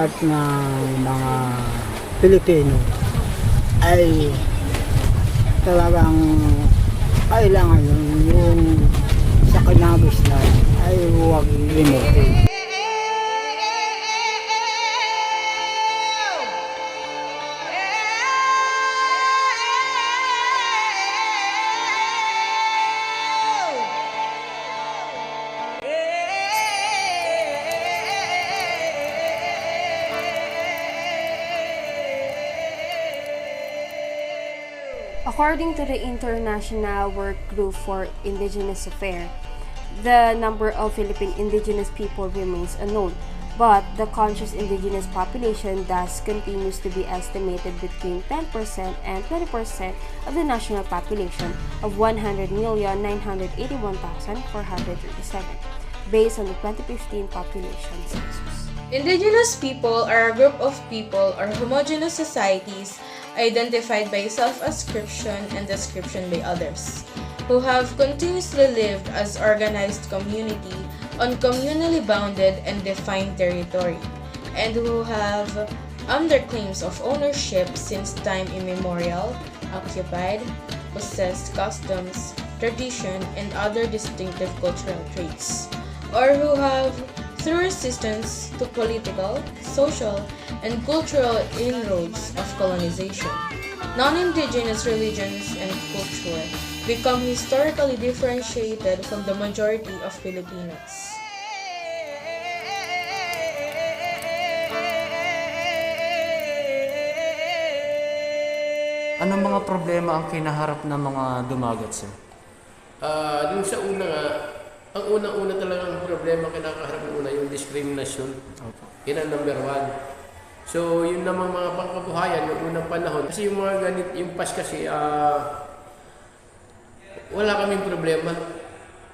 lahat ng mga Pilipino ay talagang kailangan yung sa cannabis na ay huwag limutin. According to the International Work Group for Indigenous Affairs, the number of Philippine indigenous people remains unknown, but the conscious indigenous population thus continues to be estimated between 10% and 20% of the national population of 100,981,437, based on the 2015 population census. Indigenous people are a group of people or homogeneous societies identified by self-ascription and description by others, who have continuously lived as organized community on communally bounded and defined territory, and who have, under claims of ownership since time immemorial, occupied, possessed customs, tradition, and other distinctive cultural traits, or who have, through resistance to political, social, and cultural inroads of colonization, non-indigenous religions and culture become historically differentiated from the majority of Filipinos. Anong mga problema ang kinaharap ng mga Dumaget, sir? Yung sa una nga, ang unang-una talagang problema kinakaharap ng una yung discrimination. Yan ang number one. So, yun namang mga pangkabuhayan yung unang panahon. Kasi yung mga ganit, yung pas kasi, wala kaming problema.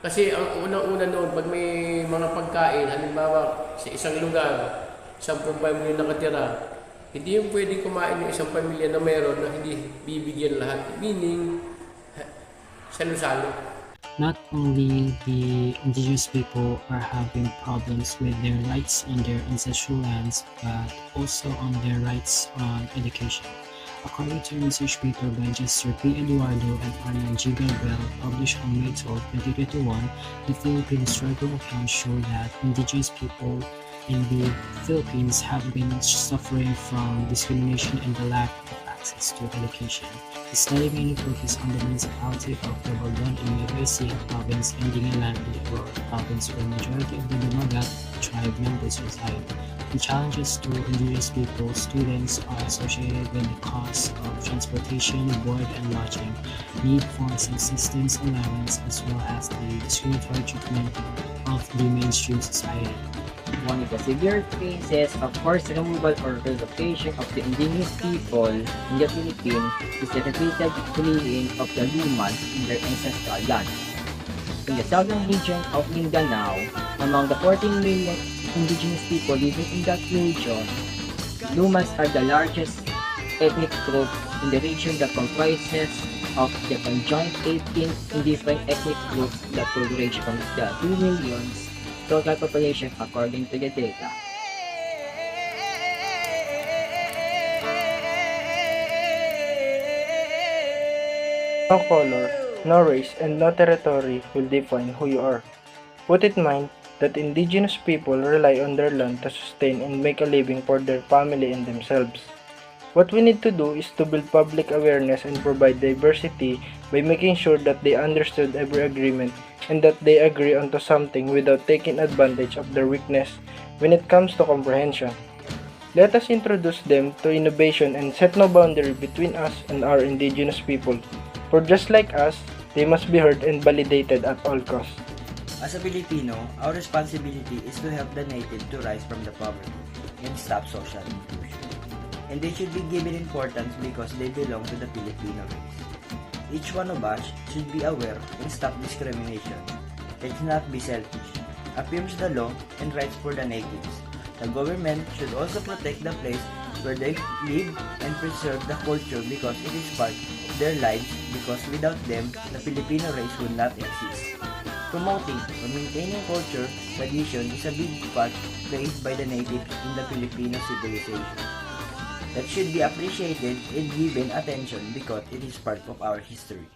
Kasi ang unang-una noon, pag may mga pagkain, halimbawa sa isang lugar, 10 pamilya nakatira, hindi yung pwede kumain ng isang pamilya na mayroon na hindi bibigyan lahat. Meaning, salo-salo. Not only the indigenous people are having problems with their rights in their ancestral lands, but also on their rights on education. According to a research paper by Justice P. Eduardo and Arian G. Gabriel, published on May 12, 2021, the Philippine struggle accounts show that indigenous people in the Philippines have been suffering from discrimination and the lack of access to education. The study mainly focused on the municipality of Dumaget in Nueva Ecija province and Dingalan in the Aurora province, where majority of the Dumaget tribe members reside. The challenges to indigenous people students are associated with the cost of transportation, board and lodging, need for subsistence allowance, as well as the discriminatory treatment of the mainstream society. One of the severe cases of forced removal or relocation of the indigenous people in the Philippines is the repeated fleeing of the Lumad in their ancestral land. In the southern region of Mindanao, among the 14 million indigenous people living in that region, Lumads are the largest ethnic group in the region that comprises of the conjoined 18 different ethnic groups that will range from the 2 million total population according to the data. No color, no race, and no territory will define who you are. Put in mind that indigenous people rely on their land to sustain and make a living for their family and themselves. What we need to do is to build public awareness and provide diversity by making sure that they understood every agreement and that they agree onto something without taking advantage of their weakness when it comes to comprehension. Let us introduce them to innovation and set no boundary between us and our indigenous people. For just like us, they must be heard and validated at all costs. As a Filipino, our responsibility is to help the native to rise from the poverty and stop social inclusion. And they should be given importance because they belong to the Filipino race. Each one of us should be aware and stop discrimination. Let's not be selfish. Affirms the law and rights for the natives. The government should also protect the place where they live and preserve the culture because it is part of their lives, because without them, the Filipino race would not exist. Promoting or maintaining culture, tradition is a big part played by the natives in the Filipino civilization that should be appreciated and given attention because it is part of our history.